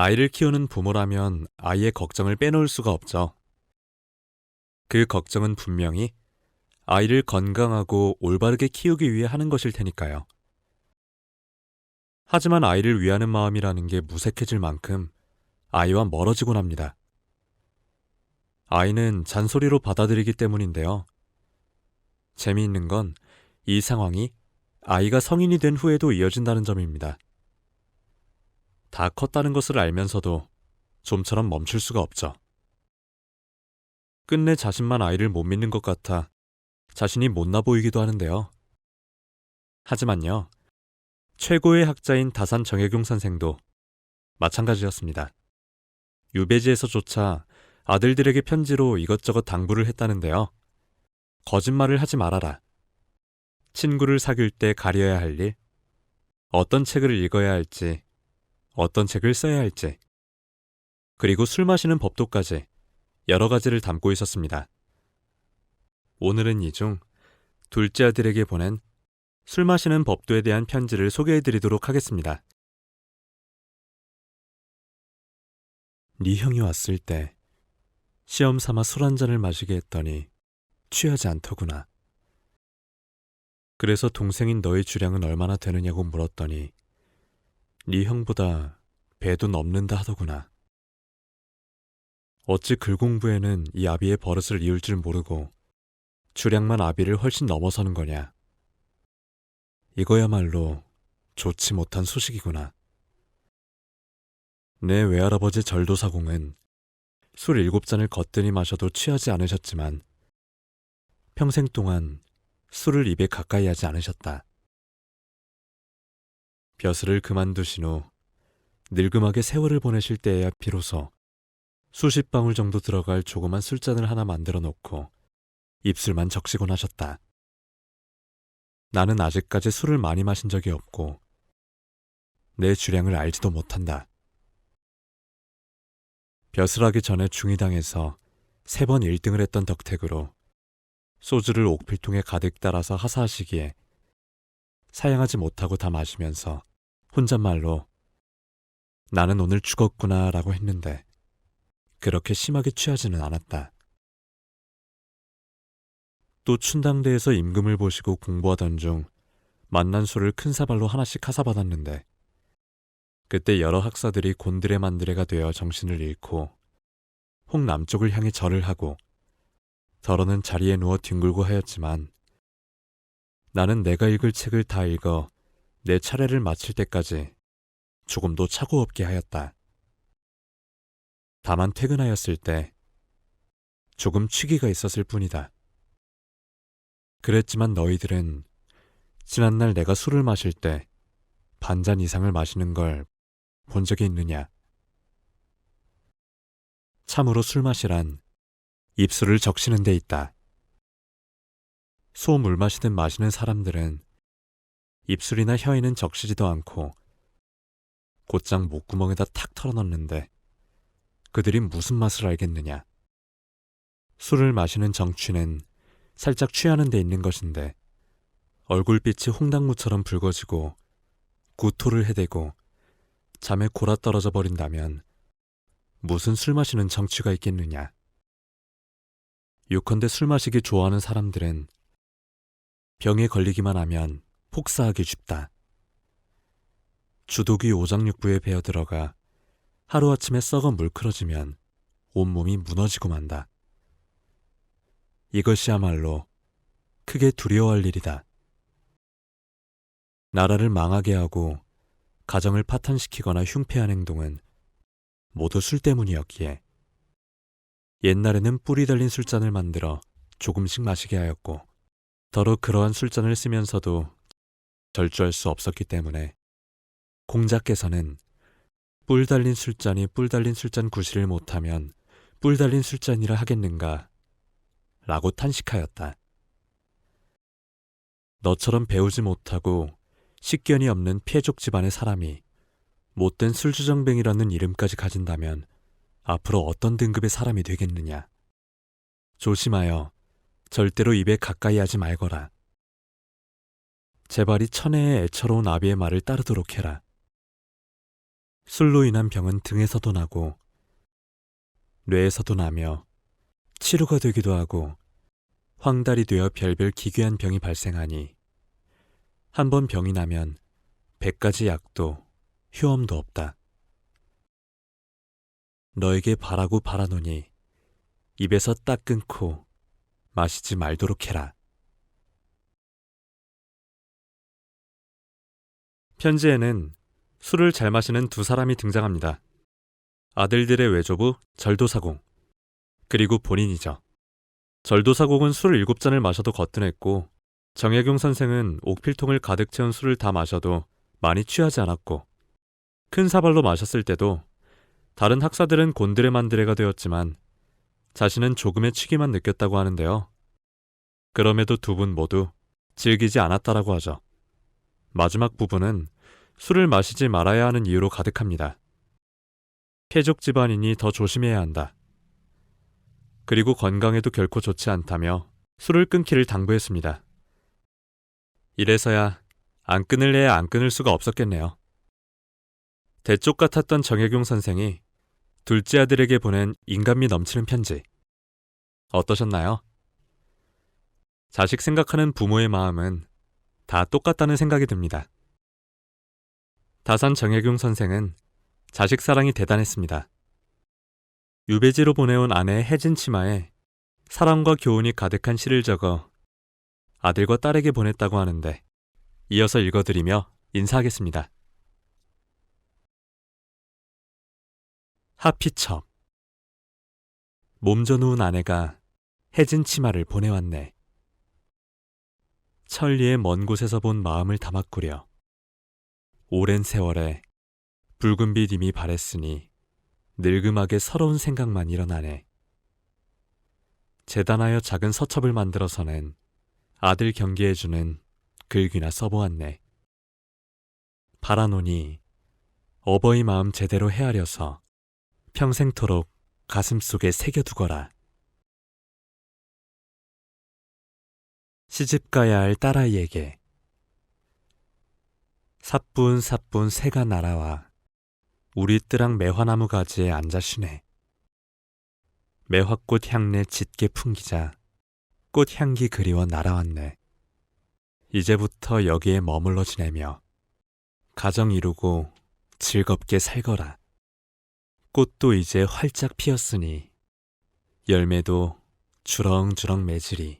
아이를 키우는 부모라면 아이의 걱정을 빼놓을 수가 없죠. 그 걱정은 분명히 아이를 건강하고 올바르게 키우기 위해 하는 것일 테니까요. 하지만 아이를 위하는 마음이라는 게 무색해질 만큼 아이와 멀어지곤 합니다. 아이는 잔소리로 받아들이기 때문인데요. 재미있는 건 이 상황이 아이가 성인이 된 후에도 이어진다는 점입니다. 다 컸다는 것을 알면서도 좀처럼 멈출 수가 없죠. 끝내 자신만 아이를 못 믿는 것 같아 자신이 못나 보이기도 하는데요. 하지만요, 최고의 학자인 다산 정혜경 선생도 마찬가지였습니다. 유배지에서조차 아들들에게 편지로 이것저것 당부를 했다는데요. 거짓말을 하지 말아라. 친구를 사귈 때 가려야 할 일, 어떤 책을 읽어야 할지, 어떤 책을 써야 할지, 그리고 술 마시는 법도까지 여러 가지를 담고 있었습니다. 오늘은 이 중 둘째 아들에게 보낸 술 마시는 법도에 대한 편지를 소개해드리도록 하겠습니다. 네 형이 왔을 때 시험 삼아 술 한 잔을 마시게 했더니 취하지 않더구나. 그래서 동생인 너의 주량은 얼마나 되느냐고 물었더니 네 형보다 배도 넘는다 하더구나. 어찌 글 공부에는 이 아비의 버릇을 이을 줄 모르고 주량만 아비를 훨씬 넘어서는 거냐. 이거야말로 좋지 못한 소식이구나. 내 외할아버지 절도사공은 술 7잔을 거뜬히 마셔도 취하지 않으셨지만 평생 동안 술을 입에 가까이 하지 않으셨다. 벼슬을 그만두신 후 늙음하게 세월을 보내실 때에야 비로소 수십 방울 정도 들어갈 조그만 술잔을 하나 만들어 놓고 입술만 적시곤 하셨다. 나는 아직까지 술을 많이 마신 적이 없고 내 주량을 알지도 못한다. 벼슬하기 전에 중이당에서 3번 1등을 했던 덕택으로 소주를 옥필통에 가득 따라서 하사하시기에 사양하지 못하고 다 마시면서 혼잣말로 나는 오늘 죽었구나 라고 했는데 그렇게 심하게 취하지는 않았다. 또 춘당대에서 임금을 보시고 공부하던 중 만난 술을 큰 사발로 하나씩 하사받았는데 그때 여러 학사들이 곤드레만드레가 되어 정신을 잃고 홍남쪽을 향해 절을 하고 더러는 자리에 누워 뒹굴고 하였지만 나는 내가 읽을 책을 다 읽어 내 차례를 마칠 때까지 조금도 차고 없게 하였다. 다만 퇴근하였을 때 조금 취기가 있었을 뿐이다. 그랬지만 너희들은 지난날 내가 술을 마실 때 반잔 이상을 마시는 걸 본 적이 있느냐? 참으로 술 마시란 입술을 적시는 데 있다. 소 물 마시듯 마시는 사람들은 입술이나 혀에는 적시지도 않고 곧장 목구멍에다 탁 털어넣는데 그들이 무슨 맛을 알겠느냐? 술을 마시는 정취는 살짝 취하는 데 있는 것인데 얼굴빛이 홍당무처럼 붉어지고 구토를 해대고 잠에 골아 떨어져 버린다면 무슨 술 마시는 정취가 있겠느냐? 요컨대 술 마시기 좋아하는 사람들은 병에 걸리기만 하면 폭사하기 쉽다. 주독이 오장육부에 배어 들어가 하루아침에 썩어 물크러지면 온몸이 무너지고 만다. 이것이야말로 크게 두려워할 일이다. 나라를 망하게 하고 가정을 파탄시키거나 흉패한 행동은 모두 술 때문이었기에 옛날에는 뿌리 달린 술잔을 만들어 조금씩 마시게 하였고 더러 그러한 술잔을 쓰면서도 절주할 수 없었기 때문에 공자께서는 뿔 달린 술잔이 뿔 달린 술잔 구실을 못하면 뿔 달린 술잔이라 하겠는가 라고 탄식하였다. 너처럼 배우지 못하고 식견이 없는 폐족 집안의 사람이 못된 술주정뱅이라는 이름까지 가진다면 앞으로 어떤 등급의 사람이 되겠느냐. 조심하여 절대로 입에 가까이 하지 말거라. 제발이 천혜의 애처로운 아비의 말을 따르도록 해라. 술로 인한 병은 등에서도 나고 뇌에서도 나며 치료가 되기도 하고 황달이 되어 별별 기괴한 병이 발생하니 한 번 병이 나면 100가지 약도 효험도 없다. 너에게 바라고 바라노니 입에서 딱 끊고 마시지 말도록 해라. 편지에는 술을 잘 마시는 두 사람이 등장합니다. 아들들의 외조부 절도사공, 그리고 본인이죠. 절도사공은 술 7잔을 마셔도 거뜬했고 정혜경 선생은 옥필통을 가득 채운 술을 다 마셔도 많이 취하지 않았고 큰 사발로 마셨을 때도 다른 학사들은 곤드레만드레가 되었지만 자신은 조금의 취기만 느꼈다고 하는데요. 그럼에도 두 분 모두 즐기지 않았다라고 하죠. 마지막 부분은 술을 마시지 말아야 하는 이유로 가득합니다. 쾌족 집안이니 더 조심해야 한다. 그리고 건강에도 결코 좋지 않다며 술을 끊기를 당부했습니다. 이래서야 안 끊을래야 안 끊을 수가 없었겠네요. 대쪽 같았던 정혜경 선생이 둘째 아들에게 보낸 인간미 넘치는 편지. 어떠셨나요? 자식 생각하는 부모의 마음은 다 똑같다는 생각이 듭니다. 다산 정혜경 선생은 자식 사랑이 대단했습니다. 유배지로 보내온 아내 혜진 치마에 사랑과 교훈이 가득한 시를 적어 아들과 딸에게 보냈다고 하는데 이어서 읽어드리며 인사하겠습니다. 하피첩. 몸져 누운 아내가 혜진 치마를 보내왔네. 천리의 먼 곳에서 본 마음을 담았구려. 오랜 세월에 붉은 빛 이미 바랬으니 늙음하게 서러운 생각만 일어나네. 재단하여 작은 서첩을 만들어서는 아들 경계해주는 글귀나 써보았네. 바라노니 어버이 마음 제대로 헤아려서 평생토록 가슴속에 새겨두거라. 시집가야 할 딸아이에게. 사뿐사뿐 새가 날아와 우리 뜰랑 매화나무 가지에 앉아 쉬네. 매화꽃 향내 짙게 풍기자 꽃향기 그리워 날아왔네. 이제부터 여기에 머물러 지내며 가정 이루고 즐겁게 살거라. 꽃도 이제 활짝 피었으니 열매도 주렁주렁 맺으리.